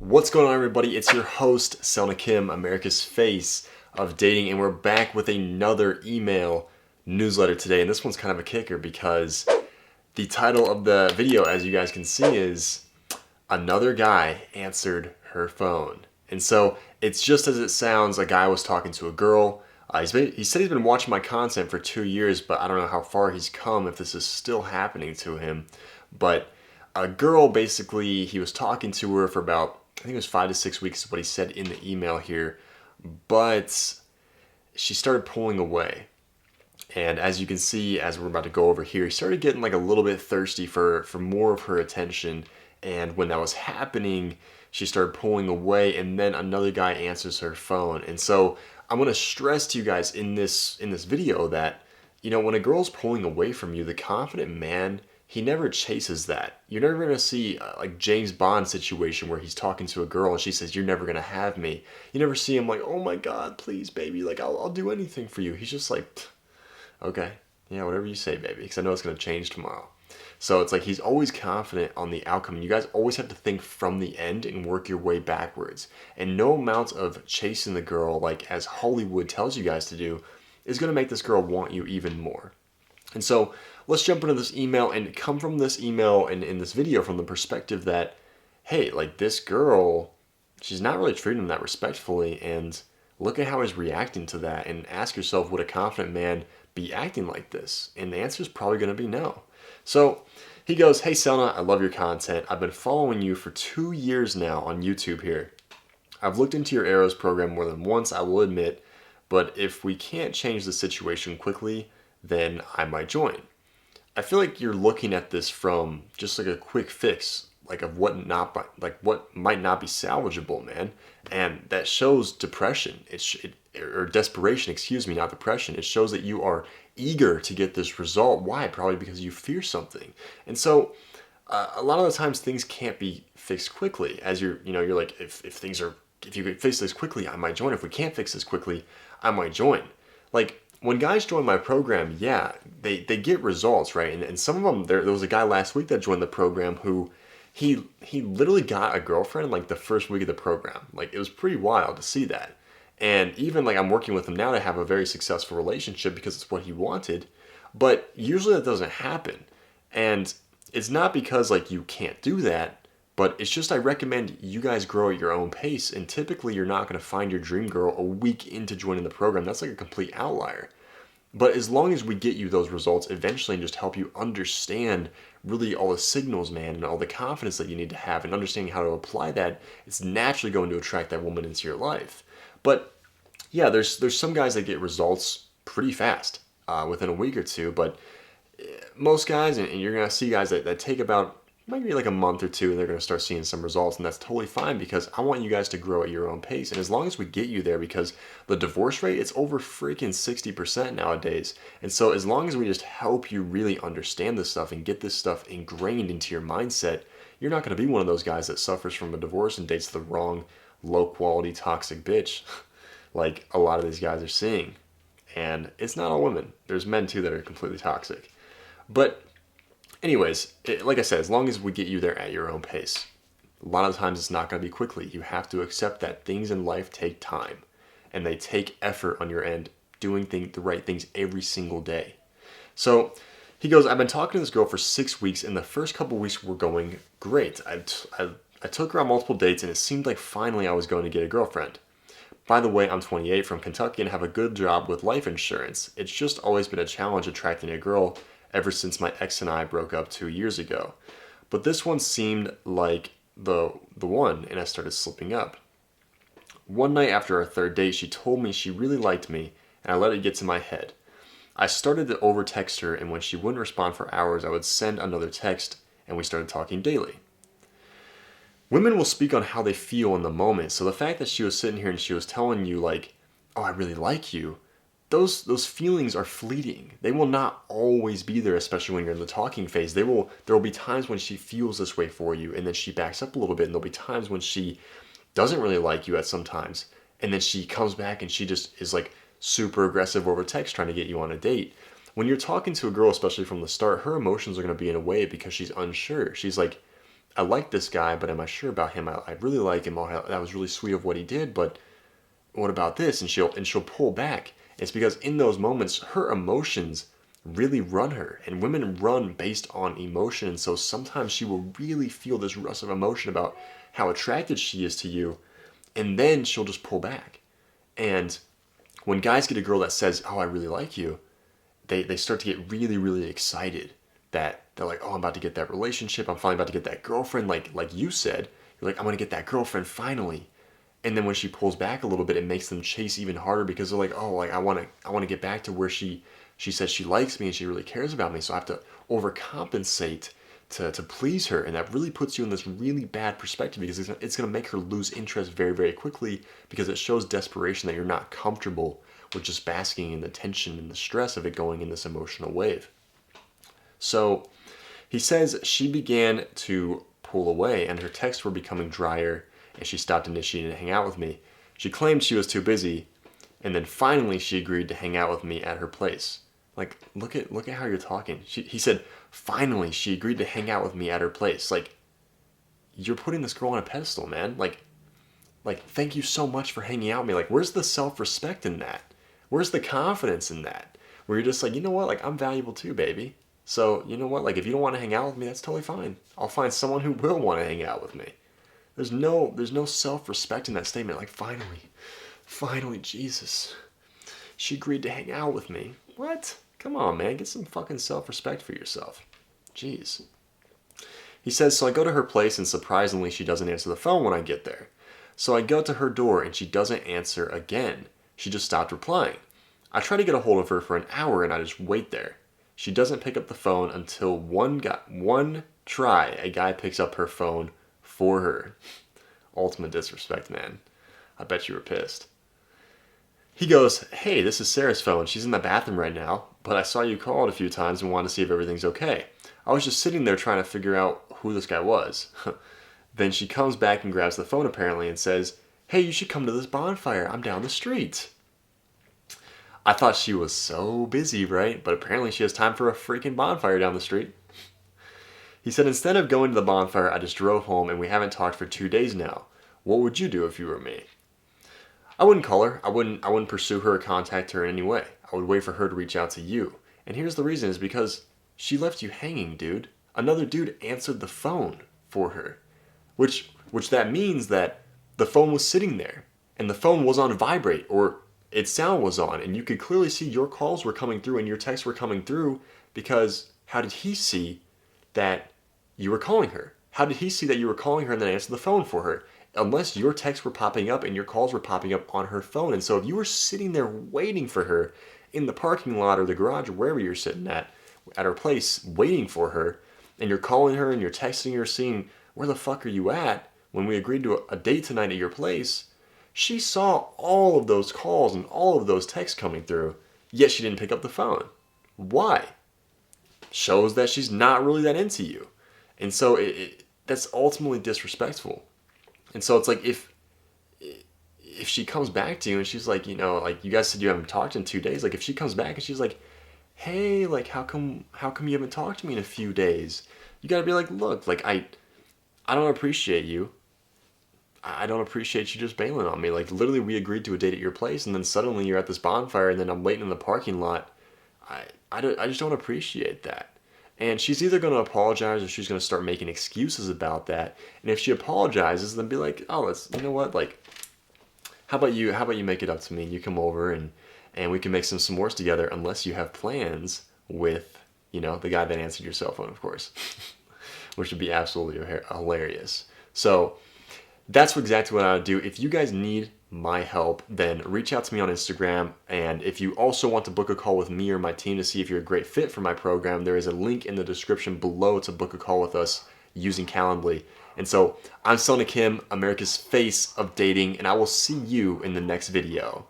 What's going on, everybody? It's your host, Selna Kim, America's face of dating, and we're back with another email newsletter today. And this one's kind of a kicker because the title of the video, as you guys can see, is Another Guy Answered Her Phone. And so it's just as it sounds. A guy was talking to a girl. He said he's been watching my content for 2 years, but I don't know how far he's come, if this is still happening to him. But a girl, basically, he was talking to her for about, I think it was 5 to 6 weeks is what he said in the email here. But she started pulling away. And as you can see, as we're about to go over here, he started getting like a little bit thirsty for more of her attention. And when that was happening, she started pulling away, and then another guy answers her phone. And so I'm going to stress to you guys in this video that, you know, when a girl's pulling away from you, the confident man, he never chases that. You're never going to see like James Bond situation where he's talking to a girl and she says, "You're never going to have me." You never see him like, "Oh my God, please, baby, like I'll do anything for you." He's just like, "Okay, yeah, whatever you say, baby, because I know it's going to change tomorrow." So it's like he's always confident on the outcome. And you guys always have to think from the end and work your way backwards. And no amount of chasing the girl, like as Hollywood tells you guys to do, is going to make this girl want you even more. And so let's jump into this email and come from this email and in this video from the perspective that, hey, like this girl, she's not really treating him that respectfully. And look at how he's reacting to that, and ask yourself, would a confident man be acting like this? And the answer is probably going to be no. So he goes, "Hey Selna, I love your content. I've been following you for 2 years now on YouTube here. I've looked into your Arrows program more than once, I will admit, but if we can't change the situation quickly, then I might join." I feel like you're looking at this from just like a quick fix, like of what might not be salvageable, man. And that shows depression. Or desperation, excuse me, not depression. It shows that you are eager to get this result. Why? Probably because you fear something. And so a lot of the times things can't be fixed quickly. As you're like, if you could fix this quickly, I might join. If we can't fix this quickly, I might join. Like when guys join my program, yeah, they get results, right? And some of them, there was a guy last week that joined the program who he literally got a girlfriend like the first week of the program. Like it was pretty wild to see that. And even like I'm working with him now to have a very successful relationship because it's what he wanted. But usually that doesn't happen. And it's not because like you can't do that, but it's just I recommend you guys grow at your own pace. And typically you're not going to find your dream girl a week into joining the program. That's like a complete outlier. But as long as we get you those results eventually and just help you understand really all the signals, man, and all the confidence that you need to have and understanding how to apply that, it's naturally going to attract that woman into your life. But yeah, there's some guys that get results pretty fast within a week or two, but most guys, and you're going to see guys that take about maybe like a month or two, and they're going to start seeing some results, and that's totally fine because I want you guys to grow at your own pace. And as long as we get you there, because the divorce rate, it's over freaking 60% nowadays. And so as long as we just help you really understand this stuff and get this stuff ingrained into your mindset, you're not going to be one of those guys that suffers from a divorce and dates the wrong low quality toxic bitch like a lot of these guys are seeing. And it's not all women. There's men too that are completely toxic. But anyways, like I said, as long as we get you there at your own pace, a lot of times it's not going to be quickly. You have to accept that things in life take time, and they take effort on your end, doing the right things every single day. So he goes, "I've been talking to this girl for 6 weeks, and the first couple weeks were going great. I took her on multiple dates, and it seemed like finally I was going to get a girlfriend. By the way, I'm 28 from Kentucky and have a good job with life insurance. It's just always been a challenge attracting a girl ever since my ex and I broke up 2 years ago. But this one seemed like the one, and I started slipping up. One night after our third date, she told me she really liked me, and I let it get to my head. I started to over-text her, and when she wouldn't respond for hours, I would send another text, and we started talking daily. Women will speak on how they feel in the moment, so the fact that she was sitting here and she was telling you like, oh, I really like you, those feelings are fleeting. They will not always be there, especially when you're in the talking phase. There will be times when she feels this way for you, and then she backs up a little bit, and there'll be times when she doesn't really like you at some times, and then she comes back and she just is like super aggressive over text trying to get you on a date. When you're talking to a girl, especially from the start, her emotions are going to be in a way because she's unsure. She's like, I like this guy, but am I sure about him? I really like him. Oh, that was really sweet of what he did, but what about this? And she'll pull back. It's because in those moments, her emotions really run her, and women run based on emotion. And so sometimes she will really feel this rush of emotion about how attracted she is to you, and then she'll just pull back. And when guys get a girl that says, "Oh, I really like you," they start to get really, really excited that they're like, "Oh, I'm about to get that relationship. I'm finally about to get that girlfriend." Like you said, you're like, "I'm gonna get that girlfriend finally." And then when she pulls back a little bit, it makes them chase even harder because they're like, "Oh, like I wanna get back to where she says she likes me and she really cares about me, so I have to overcompensate to please her." And that really puts you in this really bad perspective because it's gonna make her lose interest very, very quickly because it shows desperation that you're not comfortable with just basking in the tension and the stress of it going in this emotional wave. So he says she began to pull away and her texts were becoming drier and she stopped initiating to hang out with me. She claimed she was too busy, and then finally she agreed to hang out with me at her place. Like, look at how you're talking. He said, finally she agreed to hang out with me at her place. Like, you're putting this girl on a pedestal, man. Like, thank you so much for hanging out with me. Like, where's the self-respect in that? Where's the confidence in that? Where you're just like, you know what? Like, I'm valuable too, baby. So, you know what? Like, if you don't want to hang out with me, that's totally fine. I'll find someone who will want to hang out with me. There's no self-respect in that statement. Like, finally, Jesus. She agreed to hang out with me. What? Come on, man. Get some fucking self-respect for yourself. Jeez. He says, so I go to her place and surprisingly she doesn't answer the phone when I get there. So I go to her door and she doesn't answer again. She just stopped replying. I try to get a hold of her for an hour and I just wait there. She doesn't pick up the phone until one try a guy picks up her phone for her. Ultimate disrespect, man. I bet you were pissed. He goes, hey, this is Sarah's phone. She's in the bathroom right now, but I saw you call it a few times and wanted to see if everything's okay. I was just sitting there trying to figure out who this guy was. Then she comes back and grabs the phone apparently and says, hey, you should come to this bonfire. I'm down the street. I thought she was so busy, right? But apparently she has time for a freaking bonfire down the street. He said, instead of going to the bonfire, I just drove home and we haven't talked for 2 days now. What would you do if you were me? I wouldn't call her. I wouldn't pursue her or contact her in any way. I would wait for her to reach out to you. And here's the reason is because she left you hanging, dude. Another dude answered the phone for her. Which that means that the phone was sitting there and the phone was on vibrate or its sound was on and you could clearly see your calls were coming through and your texts were coming through because how did he see that you were calling her? How did he see that you were calling her and then answer the phone for her? Unless your texts were popping up and your calls were popping up on her phone. And so if you were sitting there waiting for her in the parking lot or the garage or wherever you're sitting at her place waiting for her, and you're calling her and you're texting her seeing where the fuck are you at when we agreed to a date tonight at your place, she saw all of those calls and all of those texts coming through, yet she didn't pick up the phone. Why? Shows that she's not really that into you. And so that's ultimately disrespectful. And so it's like if she comes back to you and she's like, you know, like you guys said you haven't talked in 2 days, like if she comes back and she's like, hey, like how come you haven't talked to me in a few days? You gotta be like, look, like I don't appreciate you. I don't appreciate you just bailing on me. Like literally we agreed to a date at your place and then suddenly you're at this bonfire and then I'm waiting in the parking lot. I just don't appreciate that. And she's either going to apologize or she's going to start making excuses about that. And if she apologizes, then be like, oh, you know what? Like, how about you make it up to me? You come over and we can make some s'mores together unless you have plans with, you know, the guy that answered your cell phone, of course, which would be absolutely hilarious. So that's exactly what I would do. If you guys need my help, then reach out to me on Instagram. And if you also want to book a call with me or my team to see if you're a great fit for my program, there is a link in the description below to book a call with us using Calendly. And so I'm Sona Kim, America's face of dating, and I will see you in the next video.